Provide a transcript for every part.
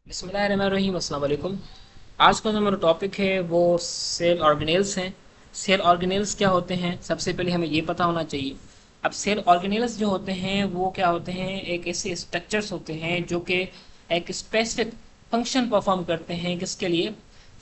बिस्मिल्लाहिर्रहमानिर्रहीम, अस्सलाम वालेकुम। आज का जो हमारा टॉपिक है वो सेल ऑर्गेनेल्स हैं। सेल ऑर्गेनेल्स क्या होते हैं, सबसे पहले हमें ये पता होना चाहिए। अब सेल ऑर्गेनेल्स जो होते हैं वो क्या होते हैं, एक ऐसे स्ट्रक्चर्स होते हैं जो कि एक स्पेसिफिक फंक्शन परफॉर्म करते हैं। किसके लिए?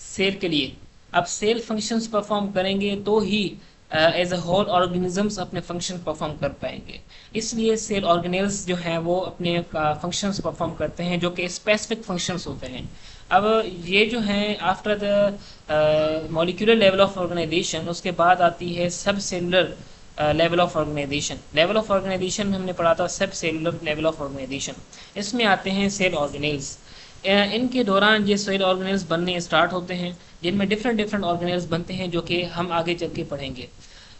सेल के लिए। अब सेल फंक्शंस परफॉर्म करेंगे तो ही एज अ होल ऑर्गेनिजम्स अपने फंक्शन परफॉर्म कर पाएंगे। इसलिए सेल ऑर्गेनेल्स जो हैं वो अपने फंक्शंस परफॉर्म करते हैं जो कि स्पेसिफिक फंक्शंस होते हैं। अब ये जो हैं after the molecular level of organisation, उसके बाद आती है subcellular level of organisation. Level of organisation हमने पढ़ा था सब सेलुलर लेवल ऑफ ऑर्गेनाइजेशन। इसमें आते हैं सेल ऑर्गेनेल्स। इनके दौरान ये सेल ऑर्गेनेल्स बनने स्टार्ट होते हैं, जिनमें डिफरेंट डिफरेंट ऑर्गेनेल्स बनते हैं जो कि हम आगे चल के पढ़ेंगे।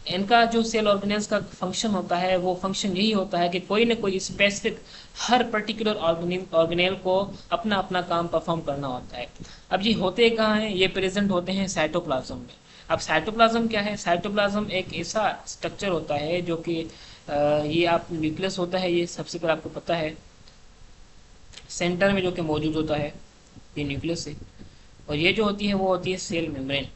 इनका जो सेल ऑर्गेनेल्स का फंक्शन होता है वो फंक्शन यही होता है कि कोई ना कोई स्पेसिफिक हर पर्टिकुलर ऑर्गेनेल को अपना अपना काम परफॉर्म करना होता है। अब ये होते कहाँ हैं? ये प्रेजेंट होते हैं साइटोप्लाज्म में। अब साइटोप्लाज्म क्या है? साइटोप्लाज्म एक ऐसा स्ट्रक्चर होता है जो कि ये आप न्यूक्लियस होता है, ये सबसे पहले आपको पता है। सेंटर में जो कि मौजूद होता है ये न्यूक्लियस है। और ये जो होती है वो होती है सेल मेम्ब्रेन।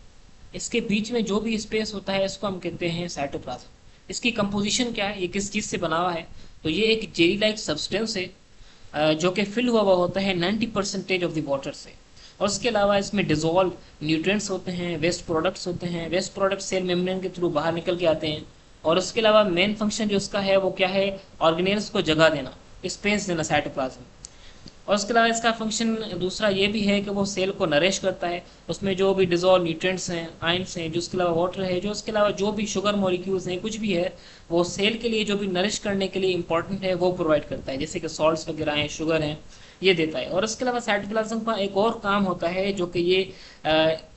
इसके बीच में जो भी स्पेस होता है इसको हम कहते हैं साइटोप्लाज्म। इसकी कंपोजिशन क्या है, ये किस चीज़ से बना हुआ है? तो ये एक जेली लाइक सब्सटेंस है जो कि फिल हुआ होता है 90% ऑफ द वाटर से। और उसके अलावा इसमें डिजोल्व न्यूट्रिएंट्स होते हैं, वेस्ट प्रोडक्ट्स होते हैं। वेस्ट प्रोडक्ट्स सेल मेम्ब्रेन के थ्रू बाहर निकल के आते हैं। और उसके अलावा मेन फंक्शन जो इसका है वो क्या है? ऑर्गेनेल्स को जगह देना, स्पेस देना साइटोप्लाज्म। और उसके अलावा इसका फंक्शन दूसरा ये भी है कि वो सेल को नरिश करता है। उसमें जो भी डिजोल्व न्यूट्रिएंट्स हैं, आयंस हैं, जो उसके अलावा वाटर है, जो उसके अलावा जो भी शुगर मॉलिक्यूल्स हैं, कुछ भी है, वो सेल के लिए जो भी नरिश करने के लिए इंपॉर्टेंट है वो प्रोवाइड करता है, जैसे कि सॉल्ट्स वगैरह हैं, शुगर हैं, ये देता है। और उसके अलावा साइटोप्लाज्म का एक और काम होता है जो कि ये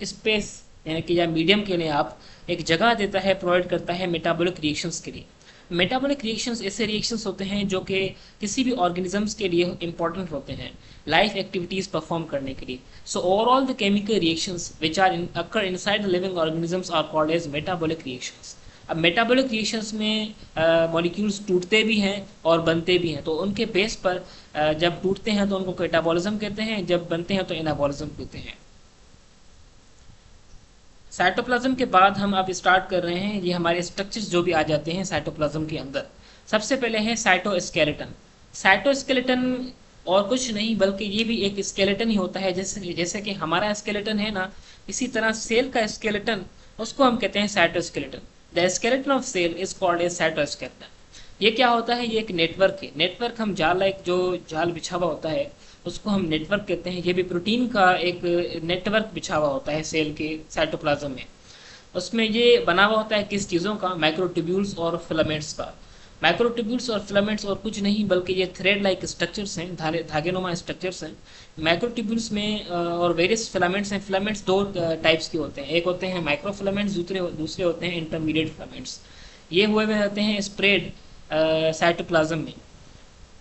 स्पेस यानी कि या मीडियम के लिए आप एक जगह देता है, प्रोवाइड करता है मेटाबॉलिक रिएक्शंस के लिए। मेटाबॉलिक रिएक्शंस ऐसे रिएक्शंस होते हैं जो कि किसी भी ऑर्गेनिजम्स के लिए इंपॉर्टेंट होते हैं लाइफ एक्टिविटीज परफॉर्म करने के लिए। So overall the chemical reactions which are occur inside the living organisms are called as metabolic reactions. अब मेटाबॉलिक रिएक्शंस में मॉलिक्यूल्स टूटते भी हैं और बनते भी हैं। तो उनके बेस पर जब टूटते हैं तो उनको कैटाबॉलिज्म कहते हैं, जब बनते हैं तो एनाबॉलिज्म कहते हैं। साइटोप्लाज्म के बाद हम अब स्टार्ट कर रहे हैं, ये हमारे स्ट्रक्चर्स जो भी आ जाते हैं साइटोप्लाज्म के अंदर। सबसे पहले है साइटोस्केलेटन। साइटोस्केलेटन और कुछ नहीं बल्कि ये भी एक स्केलेटन ही होता है, जैसे जैसे कि हमारा स्केलेटन है ना, इसी तरह सेल का स्केलेटन, उसको हम कहते हैं cytoskeleton. The skeleton of cell is called a cytoskeleton. ये क्या होता है? ये एक नेटवर्क है। नेटवर्क हम जाल, एक जो जाल बिछा हुआ होता है उसको हम नेटवर्क कहते हैं। ये भी प्रोटीन का एक नेटवर्क बिछा हुआ होता है सेल के साइटोप्लाज्म में। उसमें ये बना हुआ होता है किस चीज़ों का? माइक्रोट्यूब्यूल्स और फिलामेंट्स का। माइक्रोट्यूब्यूल्स और फिलामेंट्स और कुछ नहीं बल्कि ये थ्रेड लाइक स्ट्रक्चर्स हैं, धागेनुमा स्ट्रक्चर्स हैं। माइक्रोट्यूब्यूल्स में और वेरियस फिलामेंट्स हैं। फिलामेंट्स दो टाइप्स के होते हैं, एक होते हैं माइक्रो फिलामेंट्स, दूसरे दूसरे होते हैं इंटरमीडिएट फिलामेंट्स। ये हुए हुए होते हैं स्प्रेड साइटोप्लाज्म में।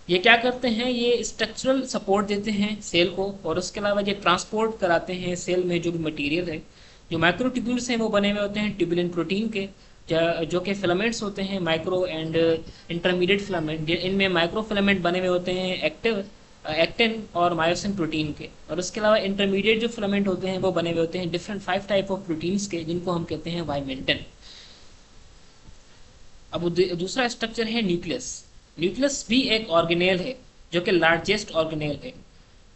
ये क्या करते हैं? ये स्ट्रक्चरल सपोर्ट देते हैं सेल को, और उसके अलावा ये ट्रांसपोर्ट कराते हैं सेल में जो भी मटेरियल है। जो माइक्रोट्यूब्यूल्स हैं वो बने हुए होते हैं ट्यूबुलिन प्रोटीन के, जो कि फिलामेंट्स होते हैं माइक्रो एंड इंटरमीडिएट फिलामेंट। इनमें माइक्रो फिलामेंट बने हुए होते हैं एक्टिव एक्टिन और मायोसिन प्रोटीन के। और उसके अलावा इंटरमीडिएट जो फिलामेंट होते हैं वो बने हुए होते हैं डिफरेंट 5 टाइप ऑफ प्रोटीन्स के, जिनको हम कहते हैं वाइमेंटन। अब दूसरा स्ट्रक्चर है न्यूक्लियस। न्यूक्लियस भी एक ऑर्गेनेल है जो कि लार्जेस्ट ऑर्गेनेल है।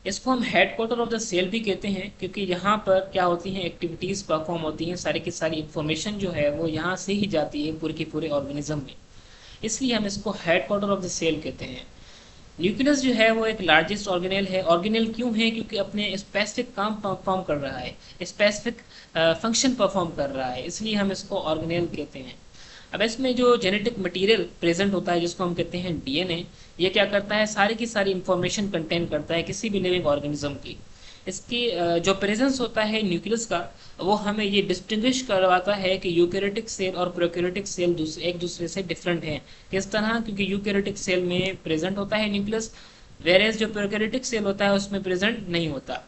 इसको हम हेडक्वार्टर ऑफ द सेल भी कहते हैं, क्योंकि यहाँ पर क्या होती हैं, एक्टिविटीज़ परफॉर्म होती हैं, सारी की सारी इंफॉर्मेशन जो है वो यहाँ से ही जाती है पूरे के पूरे ऑर्गेनिज्म में। इसलिए हम इसको हेडक्वार्टर ऑफ द सेल कहते हैं। न्यूक्लियस जो है वो एक लार्जेस्ट ऑर्गेनेल है। ऑर्गेनेल क्यों है? क्योंकि अपने स्पेसिफिक काम परफॉर्म कर रहा है, स्पेसिफिक फंक्शन परफॉर्म कर रहा है, इसलिए हम इसको ऑर्गेनेल कहते हैं। अब इसमें जो जेनेटिक मटेरियल प्रेजेंट होता है जिसको हम कहते हैं डीएनए, ये क्या करता है? सारी की सारी इंफॉर्मेशन कंटेन करता है किसी भी लिविंग ऑर्गेनिज्म की। इसकी जो प्रेजेंस होता है न्यूक्लियस का, वो हमें ये डिस्टिंग्विश करवाता है कि यूकैरियोटिक सेल और प्रोकैरियोटिक सेल एक दूसरे से डिफरेंट हैं। किस तरह? क्योंकि यूकैरियोटिक सेल में प्रेजेंट होता है न्यूक्लियस, वेरेज जो प्रोकैरियोटिक सेल होता है उसमें प्रेजेंट नहीं होता।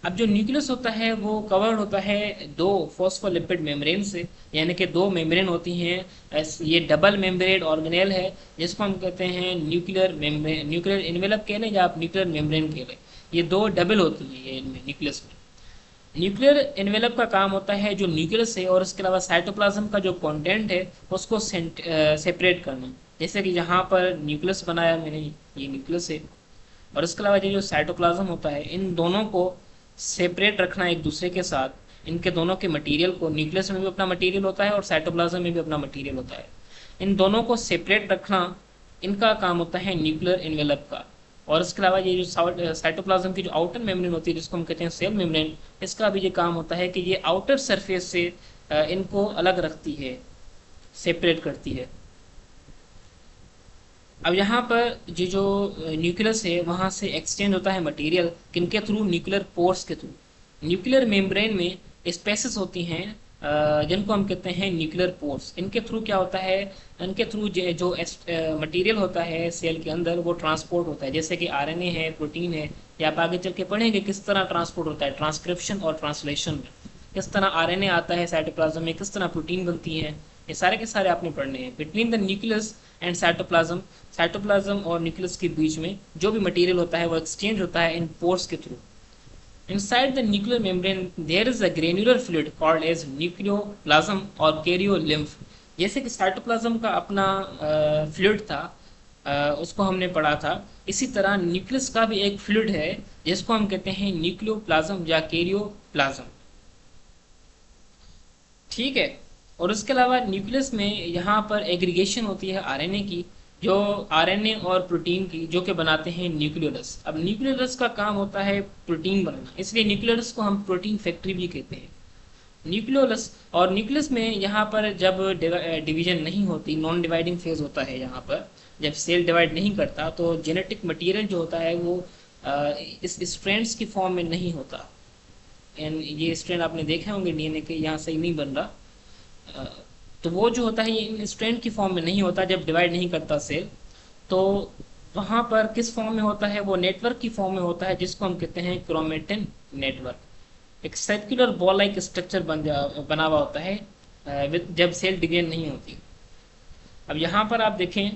अब जो न्यूक्लियस होता है वो कवर्ड होता है दो फॉस्फोलिपिड मेम्ब्रेन से, यानी कि दो मेम्ब्रेन होती हैं। ये डबल मेम्ब्रेन ऑर्गेनेल है जिसको हम कहते हैं न्यूक्लियर मेम्ब्रेन, न्यूक्लियर इन्वेलप कह लें या आप न्यूक्लियर मेम्ब्रेन कह लें। ये दो डबल होती हैं ये इनमें न्यूक्लियस में। न्यूक्लियर एनवेलप का काम होता है जो न्यूक्लियस है और उसके अलावा साइटोप्लाज्म का जो कंटेंट है उसको सेपरेट करना। जैसे कि यहाँ पर न्यूक्लियस बनाया मैंने, ये न्यूक्लियस है, और इसके अलावा ये जो साइटोप्लाज्म होता है इन दोनों को सेपरेट रखना एक दूसरे के साथ। इनके दोनों के मटेरियल को, न्यूक्लियस में भी अपना मटेरियल होता है और साइटोप्लाज्म में भी अपना मटेरियल होता है, इन दोनों को सेपरेट रखना इनका काम होता है न्यूक्लियर एनवेलप का। और इसके अलावा ये जो साइटोप्लाज्म की जो आउटर मेम्ब्रेन होती है जिसको हम कहते हैं सेल मेम्ब्रेन, इसका भी ये काम होता है कि ये आउटर सरफेस से इनको अलग रखती है, सेपरेट करती है। अब यहाँ पर ये जो न्यूक्लियस है वहाँ से एक्सचेंज होता है मटेरियल किनके थ्रू, न्यूक्लियर पोर्स के थ्रू। न्यूक्लियर मेम्ब्रेन में स्पेसेस होती हैं जिनको हम कहते हैं न्यूक्लियर पोर्स। इनके थ्रू क्या होता है, इनके थ्रू जो मटेरियल होता है सेल के अंदर वो ट्रांसपोर्ट होता है। जैसे कि आरएनए है, प्रोटीन है, या आप आगे चल के पढ़ेंगे किस तरह ट्रांसपोर्ट होता है ट्रांसक्रिप्शन और ट्रांसलेशन में, किस तरह आरएनए आता है साइटोप्लाज्म में, किस तरह प्रोटीन बनती है, ये सारे के सारे आपने पढ़ने हैं। Between the nucleus and cytoplasm, cytoplasm और न्यूक्लियस के बीच में जो भी मटेरियल होता है वो एक्सचेंज होता है इन पोर्स के through. Inside the nuclear membrane there is a granular fluid called as nucleoplasm or karyolymph। जैसे कि साइटोप्लाज्म का अपना फ्लूइड था, उसको हमने पढ़ा था, इसी तरह न्यूक्लियस का भी एक फ्लूइड है जिसको हम कहते हैं न्यूक्लियोप्लाज्म या कैरियोप्लाज्म। ठीक है। और उसके अलावा न्यूक्लियस में यहाँ पर एग्रीगेशन होती है आरएनए की, जो आरएनए और प्रोटीन की, जो कि बनाते हैं न्यूक्लियोलस। अब न्यूक्लियोलस का काम होता है प्रोटीन बनाना, इसलिए न्यूक्लियोलस को हम प्रोटीन फैक्ट्री भी कहते हैं। न्यूक्लियोलस और न्यूक्लियस में यहाँ पर जब डिवीजन नहीं होती, नॉन डिवाइडिंग फेज होता है, यहाँ पर जब सेल डिवाइड नहीं करता तो जेनेटिक मटेरियल जो होता है वो इस स्ट्रैंड्स की फॉर्म में नहीं होता। एंड ये स्ट्रैंड आपने देखे होंगे डीएनए के, यहाँ सही नहीं बन रहा, तो वो जो होता है ये स्ट्रैंड की फॉर्म में नहीं होता जब डिवाइड नहीं करता सेल। तो वहाँ पर किस फॉर्म में होता है, वो नेटवर्क की फॉर्म में होता है जिसको हम कहते हैं क्रोमेटिन नेटवर्क। एक सर्कुलर बॉल लाइक स्ट्रक्चर बना हुआ होता है जब सेल डिवीजन नहीं होती। अब यहाँ पर आप देखें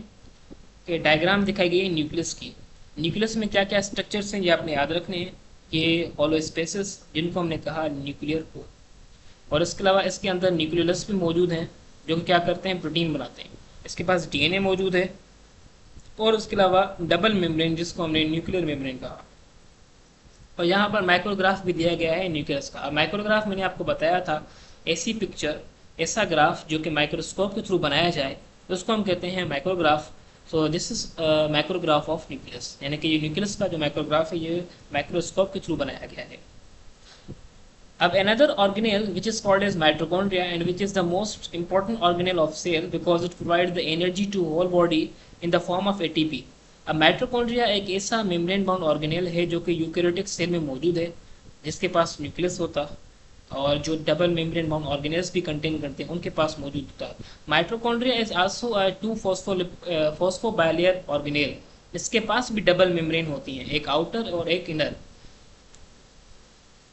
कि डायग्राम दिखाई गई है न्यूक्लियस की। न्यूक्लियस में क्या क्या स्ट्रक्चर्स हैं ये आपने याद रखने हैं। ये हॉलो स्पेसेस जिनको हमने कहा न्यूक्लियर कोर, और इसके अलावा इसके अंदर न्यूक्लियोलस भी मौजूद हैं जो कि क्या करते हैं, प्रोटीन बनाते हैं। इसके पास डीएनए मौजूद है, और उसके अलावा डबल मेम्ब्रेन जिसको हमने न्यूक्लियर मेम्ब्रेन कहा। और यहाँ पर माइक्रोग्राफ भी दिया गया है न्यूक्लियस का। अब माइक्रोग्राफ मैंने आपको बताया था, ऐसी पिक्चर, ऐसा ग्राफ जो कि माइक्रोस्कोप के थ्रू बनाया जाए उसको हम कहते हैं micrograph. So this is micrograph of nucleus, यानी कि ये न्यूक्लियस का जो माइक्रोग्राफ है ये माइक्रोस्कोप के थ्रू बनाया गया है। अब another organelle which is called as mitochondria and which is the most important organelle of cell because it provides the energy to whole body in the form of ATP। अब mitochondria एक ऐसा membrane bound organelle है जो कि eukaryotic cell में मौजूद है, जिसके पास न्यूक्लियस होता और जो डबल मेम्ब्रेन बाउंड ऑर्गेनेल्स भी कंटेन करते हैं उनके पास मौजूद होता है। Mitochondria is also a 2 phospho bilayer organelle, इसके पास भी डबल मेम्ब्रेन होती हैं, एक आउटर और एक इनर।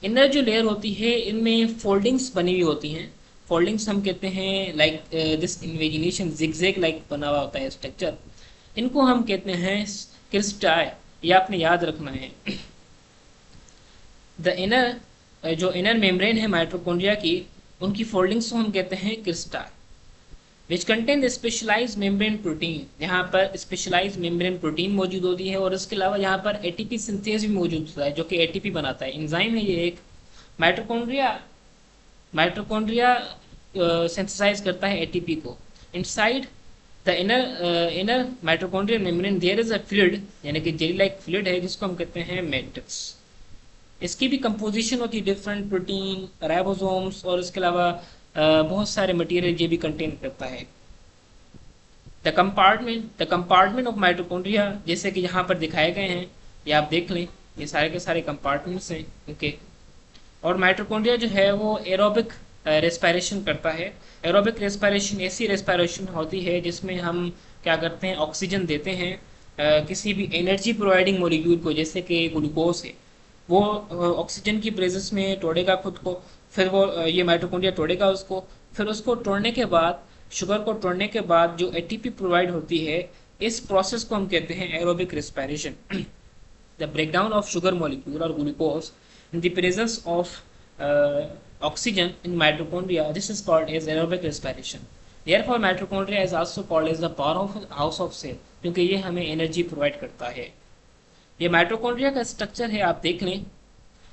इनर जो लेयर होती है इनमें फोल्डिंग्स बनी हुई होती हैं। फोल्डिंग्स हम कहते हैं like this invagination zigzag like बना हुआ होता है स्ट्रक्चर, इनको हम कहते हैं क्रिस्टाई, ये आपने याद रखना है। द इनर जो इनर मेम्ब्रेन है माइटोकॉन्ड्रिया की, उनकी फोल्डिंग्स को हम कहते हैं cristae which contain the specialized membrane protein. यहाँ पर स्पेशलाइज्ड मेम्ब्रेन प्रोटीन मौजूद होती है, और इसके अलावा यहाँ पर एटीपी सिंथेज भी मौजूद होता है जो कि एटीपी बनाता है, एंजाइम है ये एक। माइटोकॉन्ड्रिया सिंथेसाइज करता है एटीपी को। Inside the inner mitochondrial membrane there is a fluid, यानी कि जेली लाइक फ्लूइड है जिसको हम कहते हैं मैट्रिक्स। इसकी भी कंपोजिशन होती है डिफरेंट, प्रोटीन, राइबोसोम्स, और इसके अलावा बहुत सारे मटेरियल ये भी कंटेन करता है। द कंपार्टमेंट ऑफ माइटोकॉन्ड्रिया जैसे कि यहाँ पर दिखाए गए हैं, ये आप देख लें, ये सारे के सारे कंपार्टमेंट्स हैं ओके। और माइटोकॉन्ड्रिया जो है वो एरोबिक रेस्पिरेशन करता है। एरोबिक रेस्पिरेशन ऐसी रेस्पिरेशन होती है जिसमें हम क्या करते हैं, ऑक्सीजन देते हैं किसी भी एनर्जी प्रोवाइडिंग मॉलिक्यूल को, जैसे कि ग्लूकोज है, वो ऑक्सीजन की प्रेजेंस में तोड़ेगा खुद को, फिर वो ये माइटोकॉन्ड्रिया तोड़ेगा उसको, फिर उसको तोड़ने के बाद, शुगर को तोड़ने के बाद जो एटीपी प्रोवाइड होती है, इस प्रोसेस को हम कहते हैं aerobic respiration. the breakdown of sugar molecule or glucose in the presence of oxygen in mitochondria. This is called as aerobic respiration. Therefore, mitochondria is also called as the powerhouse of cell, क्योंकि ये हमें energy provide करता है। ये mitochondria का structure है, आप देख लें।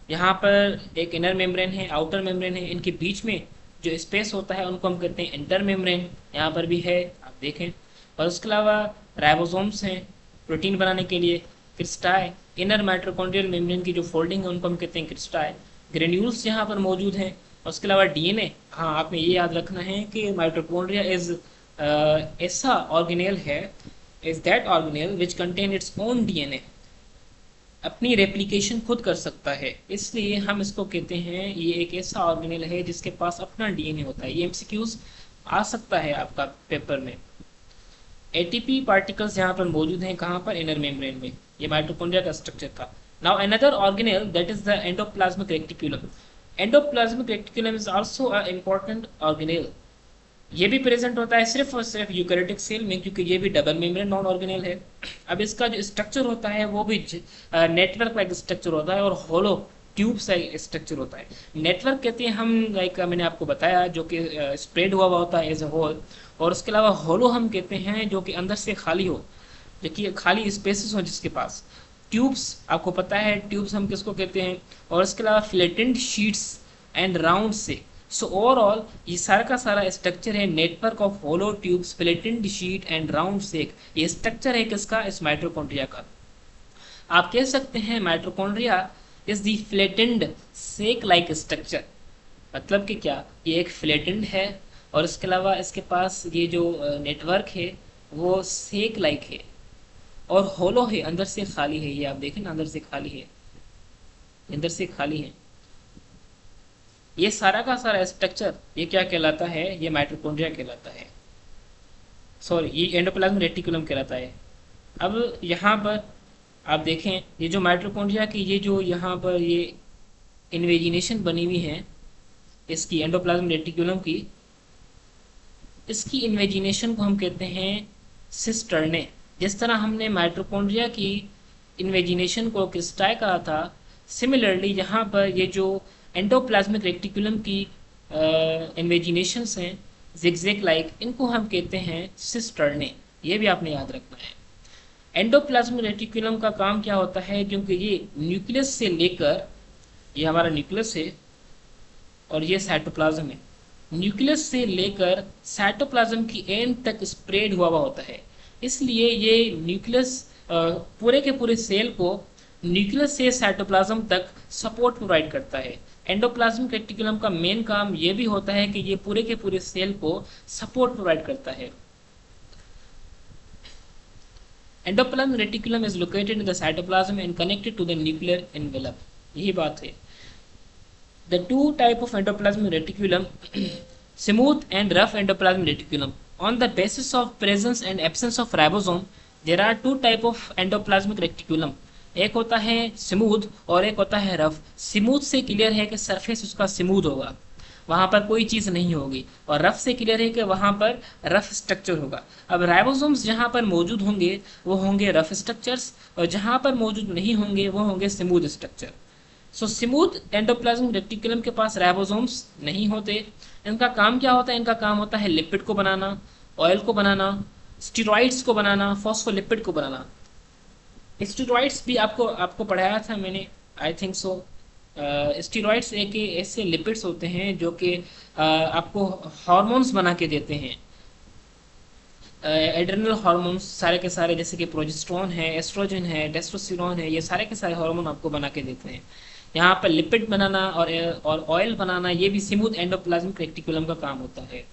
यहाँ पर एक इनर मेम्ब्रेन है, आउटर मेम्ब्रेन है, इनके बीच में जो स्पेस होता है उनको हम कहते हैं इंटर मेम्ब्रेन, यहाँ पर भी है, आप देखें। और उसके अलावा राइबोसोम्स हैं प्रोटीन बनाने के लिए, क्रिस्टाई, इनर माइटोकॉन्ड्रियल मेम्ब्रेन की जो फोल्डिंग है उनको हम कहते हैं क्रिस्टाई, ग्रेन्यूल्स यहाँ पर मौजूद हैं। और उसके अलावा डीएनए, हाँ आपने ये याद रखना है कि माइटोकॉन्ड्रिया इज ऐसा ऑर्गेनेल है, is that organelle which contain its own DNA, अपनी रेप्लिकेशन खुद कर सकता है, इसलिए हम इसको कहते हैं ये एक ऐसा ऑर्गेनेल है जिसके पास अपना डीएनए होता है। ये एमसीक्यूज आ सकता है आपका पेपर में। एटीपी पार्टिकल्स यहाँ पर मौजूद हैं, कहाँ पर, इनर मेम्ब्रेन में। ये माइटोकॉन्ड्रिया का स्ट्रक्चर था। Now another organelle that is the endoplasmic reticulum. Endoplasmic reticulum is also a important organelle. ये भी प्रेजेंट होता है सिर्फ और सिर्फ यूकैरियोटिक सेल में, क्योंकि ये भी डबल मेम्ब्रेन नॉन ऑर्गेनेल है। अब इसका जो स्ट्रक्चर होता है वो भी नेटवर्क लाइक स्ट्रक्चर होता है और होलो ट्यूब से स्ट्रक्चर होता है। नेटवर्क कहते हैं हम, लाइक मैंने आपको बताया, जो कि स्प्रेड हुआ होता है एज ए होल। और उसके अलावा होलो हम कहते हैं जो कि अंदर से खाली हो, जो कि खाली स्पेसेस हो जिसके पास। ट्यूब्स आपको पता है, ट्यूब्स हम किसको कहते हैं। और इसके अलावा फ्लैटेंड शीट्स एंड राउंड से। सो ओवरऑल ये सारा का सारा स्ट्रक्चर है network of hollow tubes, flattened sheet and round sac. ये स्ट्रक्चर है किसका, इस माइटोकॉन्ड्रिया का। आप कह सकते हैं mitochondria is the flattened sac like structure. मतलब कि क्या, ये एक फ्लैटेंड है और इसके अलावा इसके पास ये जो नेटवर्क है वो सेक लाइक है और होलो है, अंदर से खाली है। ये आप देखें ना, अंदर से खाली है, अंदर से खाली है। ये सारा का सारा स्ट्रक्चर ये क्या कहलाता है, ये माइटोकॉन्ड्रिया कहलाता है, सॉरी ये एंडोप्लाज्मिक रेटिकुलम कहलाता है। अब यहाँ पर आप देखें, ये जो माइटोकॉन्ड्रिया की ये जो यहाँ पर ये इन्वेजिनेशन बनी हुई है इसकी एंडोप्लाज्मिक रेटिकुलम की, इसकी इन्वेजिनेशन को हम कहते हैं सिस्टर्ने। जिस तरह हमने माइटोकॉन्ड्रिया की इन्वेजिनेशन को क्रिस्टाई कहा था, सिमिलरली यहाँ पर ये जो एंडोप्लाज्मिक रेटिकुलम की इन्वेजिनेशंस हैं जिगजैग लाइक, इनको हम कहते हैं सिस्टर्ने। ये भी आपने याद रखना है। एंडोप्लाज्मिक रेटिकुलम का काम क्या होता है, क्योंकि ये न्यूक्लियस से लेकर, ये हमारा न्यूक्लियस है और ये साइटोप्लाज्म है, न्यूक्लियस से लेकर साइटोप्लाज्म की एंड तक स्प्रेड हुआ होता है। इसलिए ये न्यूक्लियस पूरे के पूरे सेल को न्यूक्लियस से साइटोप्लाज्म तक सपोर्ट प्रोवाइड करता है। एंडोप्लाज्मिक रेटिकुलम का मेन काम ये भी होता है कि ये पूरे के पूरे सेल को सपोर्ट प्रोवाइड करता है। Endoplasmic reticulum is located in the cytoplasm and connected to the nuclear envelope. यही बात है। The two type of endoplasmic reticulum, smooth and rough endoplasmic reticulum. On the basis of presence and absence of ribosome, there are two type of endoplasmic reticulum. एक होता है smooth और एक होता है रफ। स्मूथ से क्लियर है कि सरफेस उसका स्मूथ होगा, वहां पर कोई चीज नहीं होगी, और रफ से क्लियर है कि वहां पर रफ स्ट्रक्चर होगा। अब राइबोसोम्स जहां पर मौजूद होंगे वो होंगे रफ स्ट्रक्चर्स, और जहां पर मौजूद नहीं होंगे वो होंगे smooth structure. So smooth endoplasmic reticulum के पास राइबोसोम्स नहीं होते। इनका काम क्या होता है, इनका काम होता है लिपिड को बनाना, ऑयल को बनाना, स्टेरॉइड्स को बनाना, फॉस्फोलिपिड को बनाना। स्टेरॉइड्स भी आपको पढ़ाया था मैंने, आई थिंक सो। स्टेरॉइड्स एक ऐसे लिपिड्स होते हैं जो कि आपको हार्मोन्स बना के देते हैं, एड्रेनल हार्मोन्स सारे के सारे, जैसे कि प्रोजेस्टेरोन है, एस्ट्रोजन है, टेस्टोस्टेरोन है, ये सारे के सारे हार्मोन आपको बना के देते हैं। यहाँ पर लिपिड बनाना और ऑयल बनाना, ये भी स्मूथ एंडोप्लाज्मिक रेटिकुलम का काम होता है।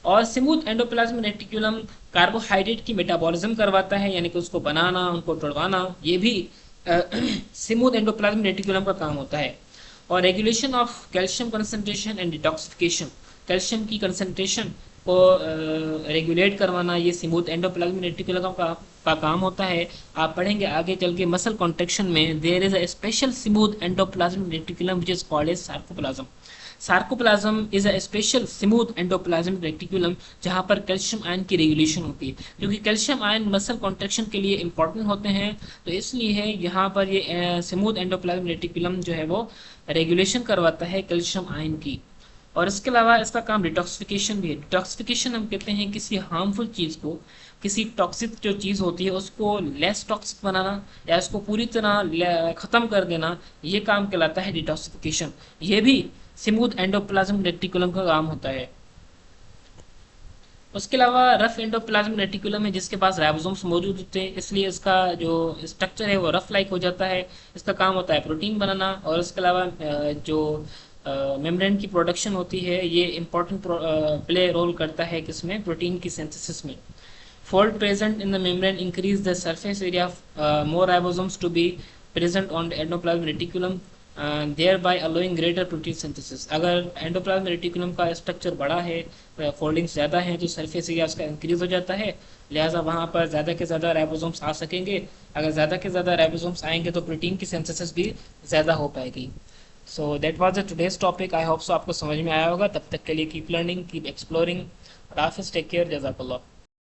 और स्मूथ एंडोप्लाज्मिक रेटिकुलम कार्बोहाइड्रेट की मेटाबॉलिज्म करवाता है, यानी कि उसको बनाना, उनको तोड़वाना, ये भी स्मूथ एंडोप्लाज्मिक रेटिकुलम का काम होता है। और regulation of calcium concentration and detoxification, calcium की कंसंट्रेशन को रेगुलेट करवाना, ये स्मूथ एंडोप्लाज्मिक रेटिकुलम का काम होता है। आप पढ़ेंगे आगे चल के मसल कॉन्ट्रैक्शन में, there is a special smooth endoplasmic reticulum which is called as sarcoplasm. Sarcoplasm is a special smooth endoplasmic reticulum जहाँ पर कैल्शियम आयन की रेगुलेशन होती है, क्योंकि कैल्शियम आयन मसल कॉन्ट्रैक्शन के लिए इंपॉर्टेंट होते हैं, तो इसलिए है यहाँ पर ये स्मूथ एंडोप्लाज्मिक रेटिकुलम जो है वो रेगुलेशन करवाता है कैल्शियम आयन की। और इसके अलावा इसका काम डिटॉक्सिफिकेशन भी है। डिटॉक्सिफिकेशन हम कहते हैं किसी हार्मफुल चीज़ को, किसी टॉक्सिक जो चीज़ होती है उसको लेस टॉक्सिक बनाना या उसको पूरी तरह ख़त्म कर देना, ये काम कहलाता है डिटॉक्सिफिकेशन। ये भी स्मूथ एंडोप्लाज्म रेटिकुलम का काम होता है। उसके अलावा रफ एंडोप्लाज्म रेटिकुलम है जिसके पास राइबोसोम्स मौजूद होते हैं, इसलिए इसका जो स्ट्रक्चर है वो रफ लाइक हो जाता है। इसका काम होता है प्रोटीन बनाना, और इसके अलावा जो मेम्ब्रेन की प्रोडक्शन होती है ये इंपॉर्टेंट प्ले रोल करता है किसमें, प्रोटीन की सिंथेसिस में। Fault present in the membrane increase the surface area of more ribosomes to be present on the endoplasmic reticulum, thereby allowing greater protein synthesis। अगर एंडोप्लाज्मिक रेटिकुलम का structure बड़ा है, folding ज़्यादा है, तो सरफेस एरिया उसका increase हो जाता है, लिहाजा वहाँ पर ज़्यादा के ज़्यादा राइबोसोम्स आ सकेंगे। अगर ज़्यादा के ज़्यादा राइबोसोम्स आएंगे तो प्रोटीन की सिंथेसिस भी ज़्यादा हो पाएगी। So that was the today's topic. I hope so आपको समझ में आया होगा। तब तक के लिए कीप लर्निंग, कीप एक्सप्लोरिंग। हाफिज़, टेक केयर, जज़ाकल्लाह।